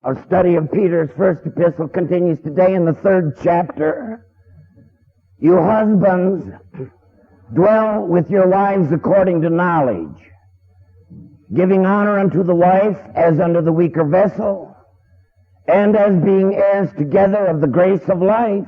Our study of Peter's first epistle continues today in the 3rd chapter. You husbands, dwell with your wives according to knowledge, giving honor unto the wife as unto the weaker vessel, and as being heirs together of the grace of life,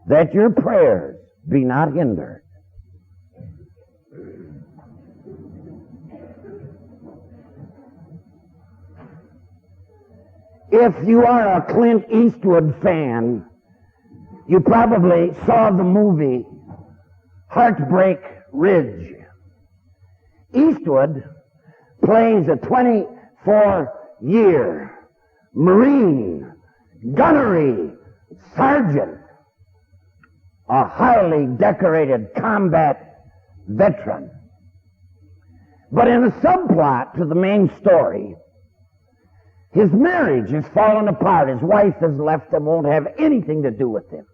that your prayers be not hindered. If you are a Clint Eastwood fan, you probably saw the movie Heartbreak Ridge. Eastwood plays a 24-year Marine gunnery sergeant, a highly decorated combat veteran. But in a subplot to the main story, his marriage has fallen apart. His wife has left him, won't have anything to do with him.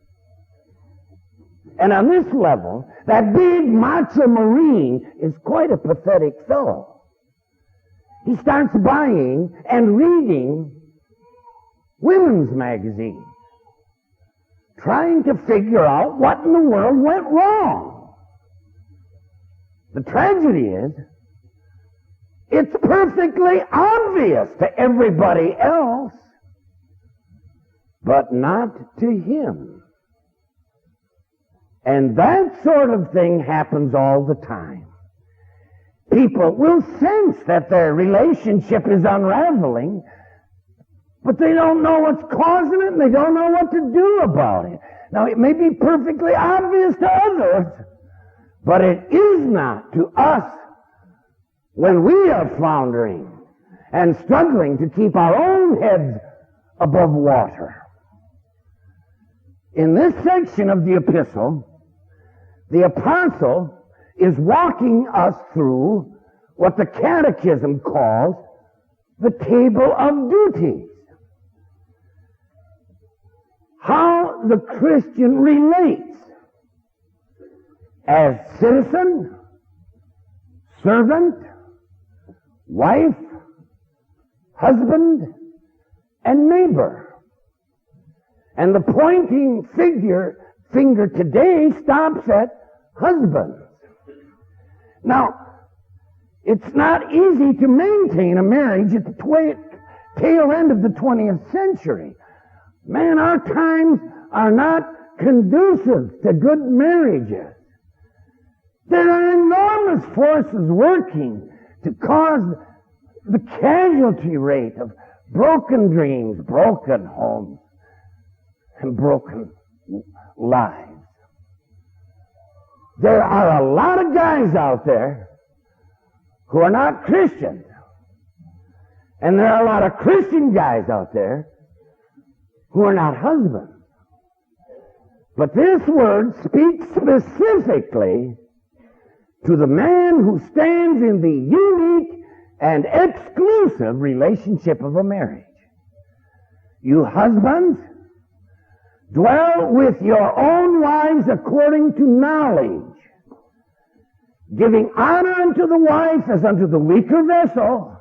And on this level, that big macho Marine is quite a pathetic fellow. He starts buying and reading women's magazines, trying to figure out what in the world went wrong. The tragedy is, it's perfectly obvious to everybody else, but not to him. And that sort of thing happens all the time. People will sense that their relationship is unraveling, but they don't know what's causing it, and they don't know what to do about it. Now, it may be perfectly obvious to others, but it is not to us when we are floundering and struggling to keep our own heads above water. In this section of the epistle, the apostle is walking us through what the Catechism calls the table of duties. How the Christian relates as citizen, servant, wife, husband, and neighbor. And the pointing finger today stops at husbands. Now, it's not easy to maintain a marriage at the tail end of the 20th century. Man, our times are not conducive to good marriages. There are enormous forces working to cause the casualty rate of broken dreams, broken homes, and broken lives. There are a lot of guys out there who are not Christians. And there are a lot of Christian guys out there who are not husbands. But this word speaks specifically to the man who stands in the unique and exclusive relationship of a marriage. You husbands, dwell with your own wives according to knowledge, giving honor unto the wife as unto the weaker vessel,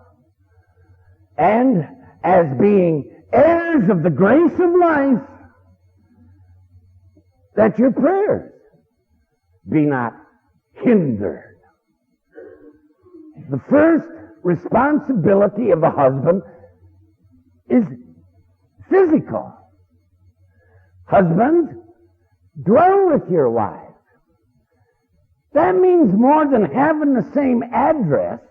and as being heirs of the grace of life, that your prayers be not hindered. The first responsibility of a husband is physical. Husbands, dwell with your wife. That means more than having the same address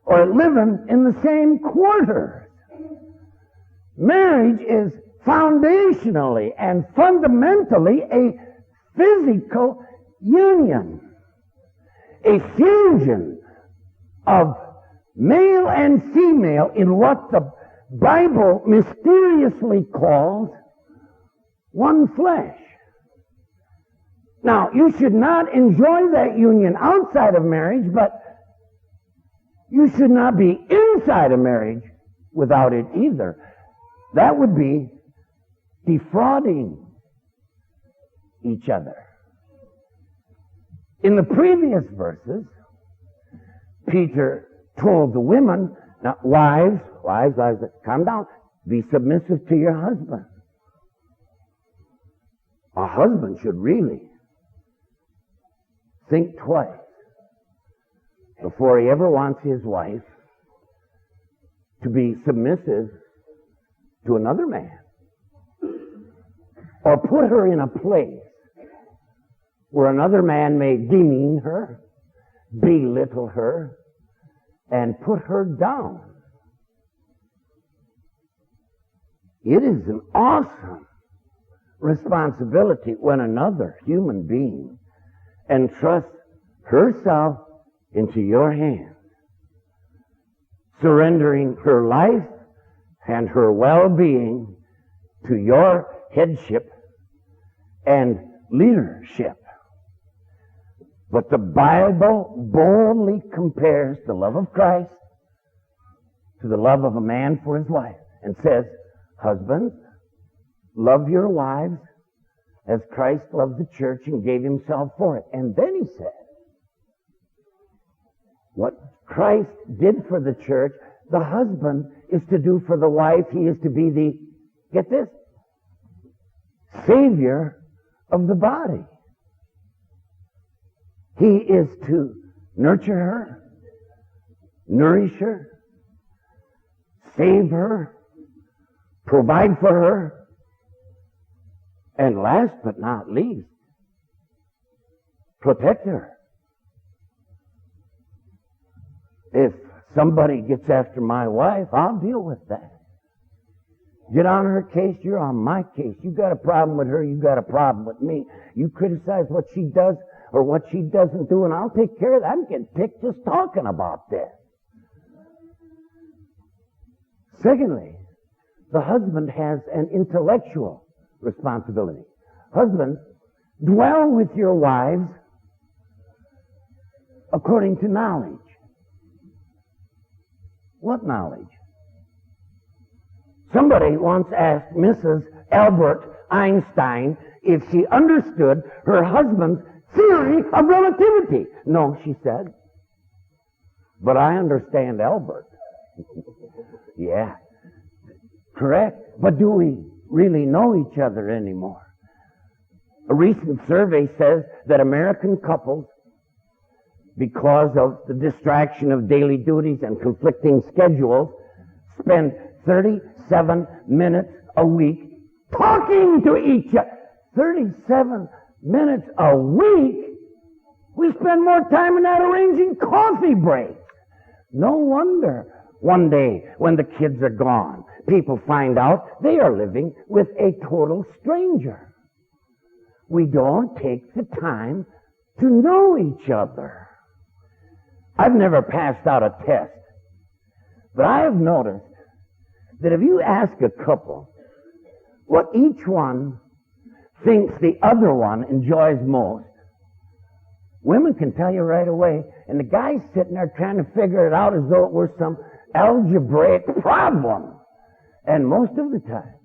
or living in the same quarters. Marriage is foundationally and fundamentally a physical union, a fusion of male and female in what the Bible mysteriously calls one flesh. Now, you should not enjoy that union outside of marriage, but you should not be inside a marriage without it either. That would be defrauding each other. In the previous verses, Peter told the women, now, wives, Wives, calm down. Be submissive to your husband. A husband should really think twice before he ever wants his wife to be submissive to another man, or put her in a place where another man may demean her, belittle her, and put her down. It is an awesome responsibility when another human being entrusts herself into your hands, surrendering her life and her well-being to your headship and leadership. But the Bible boldly compares the love of Christ to the love of a man for his wife and says, husbands, love your wives as Christ loved the church and gave himself for it. And then he said, what Christ did for the church, the husband is to do for the wife. He is to be the, get this, Savior of the body. He is to nurture her, nourish her, save her, provide for her, and last but not least, protect her. If somebody gets after my wife, I'll deal with that. Get on her case, you're on my case. You got a problem with her, you got a problem with me. You criticize what she does or what she doesn't do, and I'll take care of that. I'm getting picked just talking about this. Secondly, the husband has an intellectual responsibility. Husbands, dwell with your wives according to knowledge. What knowledge? Somebody once asked Mrs. Albert Einstein if she understood her husband's theory of relativity. No, she said. But I understand Albert. Yeah, correct. But do we really know each other anymore? A recent survey says that American couples, because of the distraction of daily duties and conflicting schedules, spend 37 minutes a week talking to each other. 37 minutes a week? We spend more time in that arranging coffee breaks. No wonder one day when the kids are gone, people find out they are living with a total stranger. We don't take the time to know each other. I've never passed out a test, but I have noticed that if you ask a couple what each one thinks the other one enjoys most, women can tell you right away, and the guy's sitting there trying to figure it out as though it were some algebraic problem. And most of the time,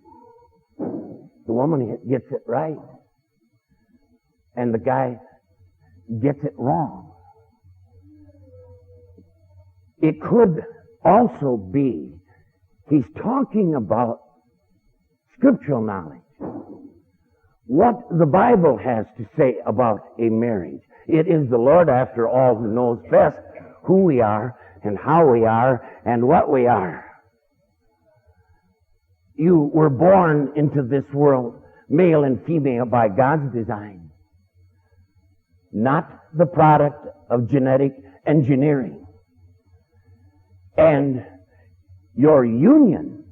the woman gets it right, and the guy gets it wrong. It could also be he's talking about scriptural knowledge. What the Bible has to say about a marriage. It is the Lord, after all, who knows best who we are and how we are and what we are. You were born into this world, male and female, by God's design, not the product of genetic engineering. And your union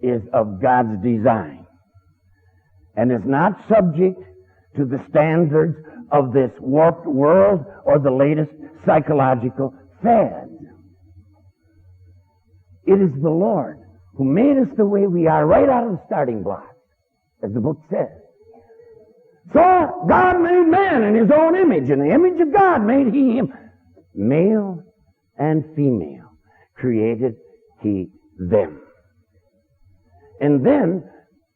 is of God's design and is not subject to the standards of this warped world or the latest psychological fads. It is the Lord who made us the way we are right out of the starting block, as the book says. So God made man in his own image. In the image of God made he him. Male and female created he them. And then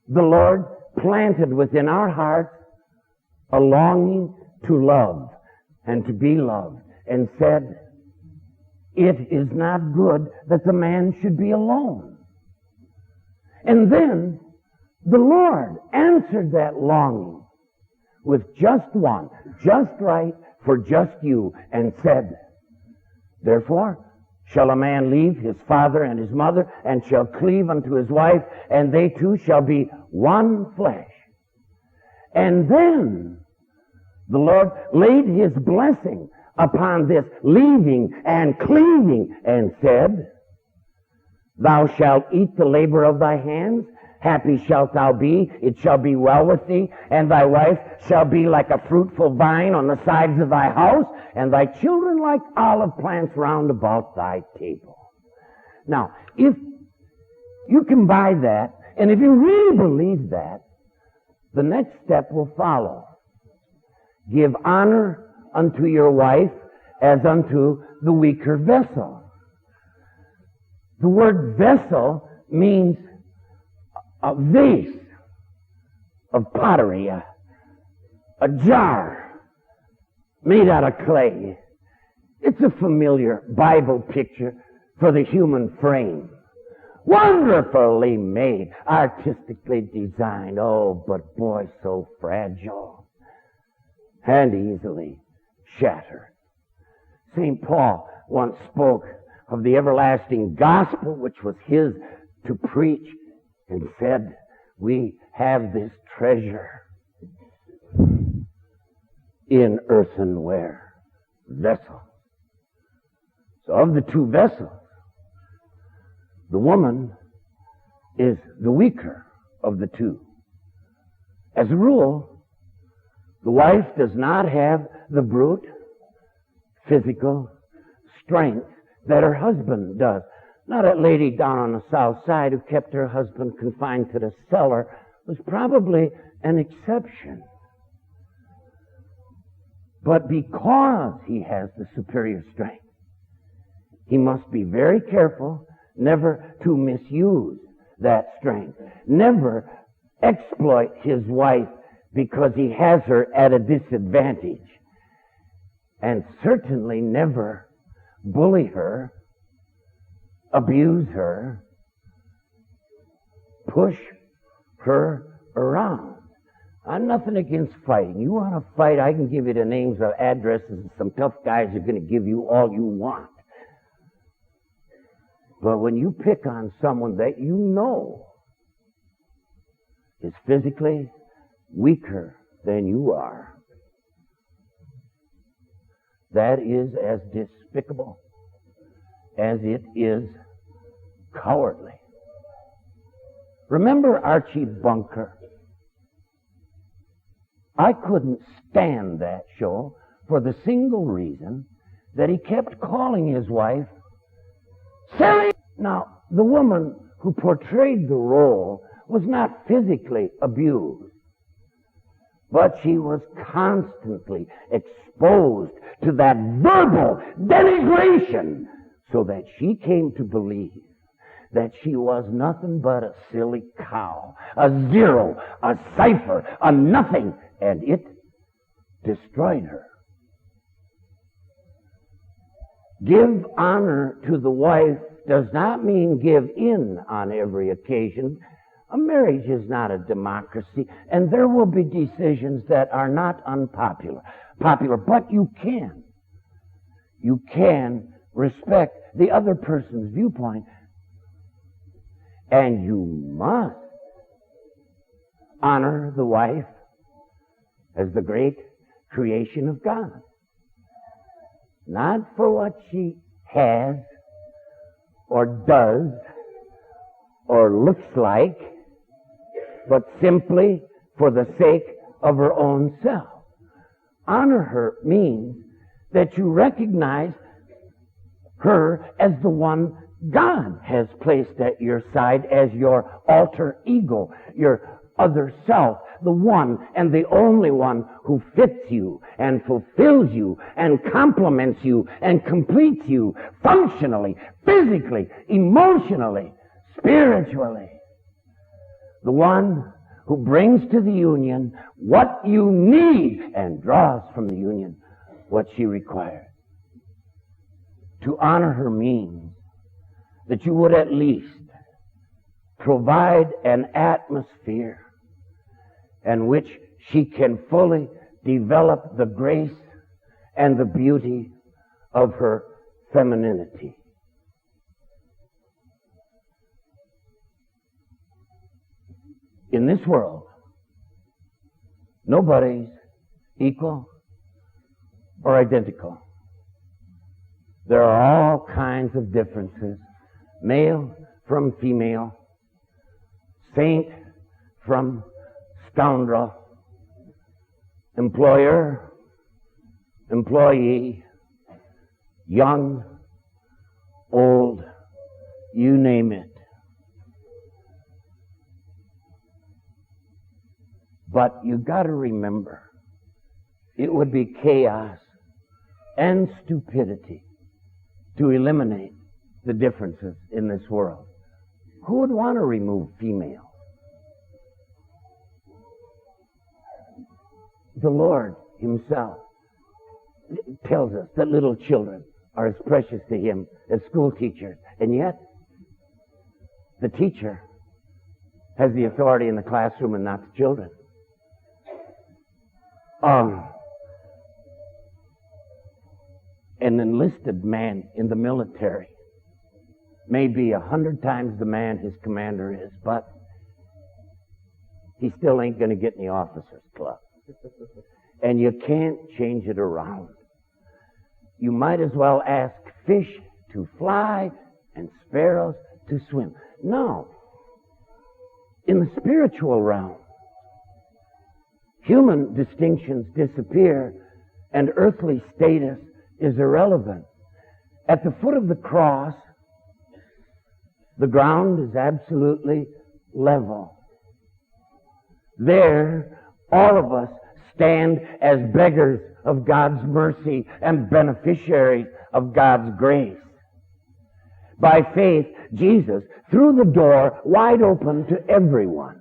the Lord planted within our hearts a longing to love and to be loved, and said, It is not good that the man should be alone. And then the Lord answered that longing with just one, just right for just you, and said, therefore shall a man leave his father and his mother, and shall cleave unto his wife, and they two shall be one flesh. And then the Lord laid his blessing upon this leaving and cleaving, and said, thou shalt eat the labor of thy hands, happy shalt thou be, it shall be well with thee, and thy wife shall be like a fruitful vine on the sides of thy house, and thy children like olive plants round about thy table. Now, if you can buy that, and if you really believe that, the next step will follow. Give honor unto your wife as unto the weaker vessel. The word vessel means a vase of pottery, a jar made out of clay. It's a familiar Bible picture for the human frame. Wonderfully made, artistically designed. Oh, but boy, so fragile and easily shattered. St. Paul once spoke of the everlasting gospel which was his to preach, and said, we have this treasure in earthenware vessels. So of the two vessels, the woman is the weaker of the two. As a rule, the wife does not have the brute physical strength that her husband does. Now, that lady down on the south side who kept her husband confined to the cellar was probably an exception. But because he has the superior strength, he must be very careful never to misuse that strength, never exploit his wife because he has her at a disadvantage, and certainly never bully her, abuse her, push her around. I'm nothing against fighting. You want to fight, I can give you the names of addresses of some tough guys who are going to give you all you want. But when you pick on someone that you know is physically weaker than you are, that is as despicable as it is cowardly. Remember Archie Bunker? I couldn't stand that show for the single reason that he kept calling his wife silly. Now, the woman who portrayed the role was not physically abused, but she was constantly exposed to that verbal denigration, so that she came to believe that she was nothing but a silly cow, a zero, a cipher, a nothing, and it destroyed her. Give honor to the wife does not mean give in on every occasion. A marriage is not a democracy, and there will be decisions that are not unpopular, but you can respect the other person's viewpoint, and you must honor the wife as the great creation of God. Not for what she has or does or looks like, but simply for the sake of her own self. Honor her means that you recognize her as the one God has placed at your side as your alter ego, your other self, the one and the only one who fits you and fulfills you and complements you and completes you functionally, physically, emotionally, spiritually. The one who brings to the union what you need and draws from the union what she requires. to honor her means that you would at least provide an atmosphere in which she can fully develop the grace and the beauty of her femininity. In this world, nobody's equal or identical. There are all kinds of differences. Male from female, saint from scoundrel, employer, employee, young, old, you name it. But you got to remember, it would be chaos and stupidity to eliminate the differences in this world. Who would want to remove female? The Lord Himself tells us that little children are as precious to Him as school teachers. And yet, the teacher has the authority in the classroom and not the children. An enlisted man in the military may be 100 times the man his commander is, but he still ain't going to get in the officers' club. And you can't change it around. You might as well ask fish to fly and sparrows to swim. No. In the spiritual realm, human distinctions disappear and earthly status is irrelevant. At the foot of the cross, the ground is absolutely level. There, all of us stand as beggars of God's mercy and beneficiaries of God's grace. By faith, Jesus threw the door wide open to everyone.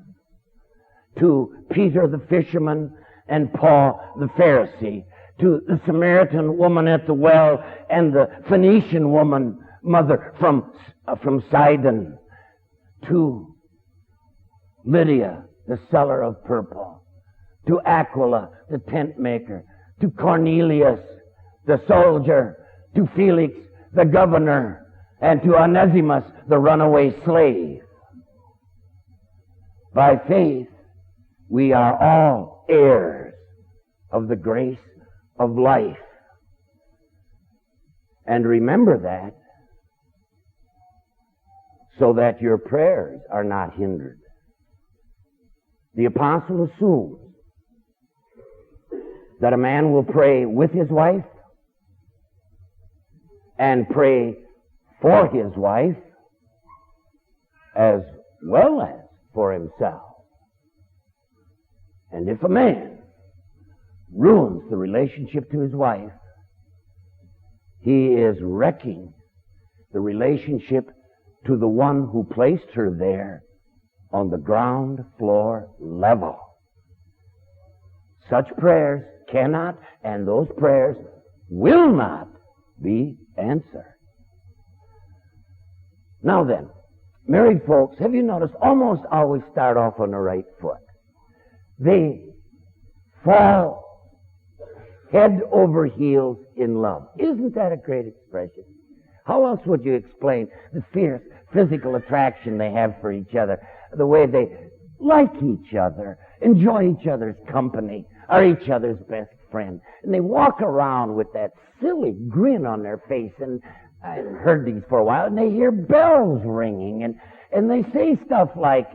To Peter the fisherman and Paul the Pharisee, to the Samaritan woman at the well and the Phoenician woman, mother from Sidon, to Lydia, the seller of purple, to Aquila, the tent maker, to Cornelius, the soldier, to Felix, the governor, and to Onesimus, the runaway slave. By faith, we are all heirs of the grace of life. And remember that so that your prayers are not hindered. The apostle assumes that a man will pray with his wife and pray for his wife as well as for himself. And if a man ruins the relationship to his wife, he is wrecking the relationship to the one who placed her there on the ground floor level. Such prayers cannot, and those prayers will not be answered. Now then, married folks, have you noticed, almost always start off on the right foot. They fall head over heels in love. Isn't that a great expression? How else would you explain the fierce physical attraction they have for each other, the way they like each other, enjoy each other's company, are each other's best friend, and they walk around with that silly grin on their face, and I've heard these for a while, and they hear bells ringing, and they say stuff like,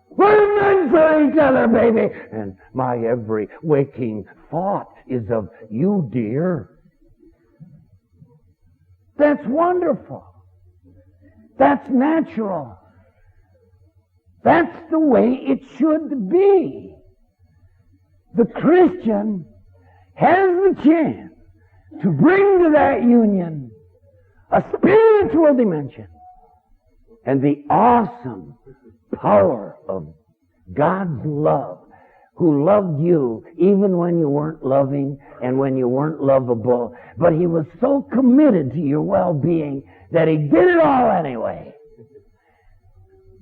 "We're meant for each other, baby," and my every waking thought is of you, dear. That's wonderful. That's natural. That's the way it should be. The Christian has the chance to bring to that union a spiritual dimension and the awesome power of God's love who loved you even when you weren't loving and when you weren't lovable. But He was so committed to your well-being that He did it all anyway.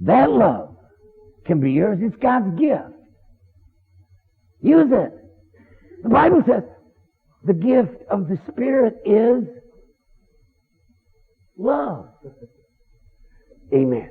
That love can be yours. It's God's gift. Use it. The Bible says the gift of the Spirit is love. Amen.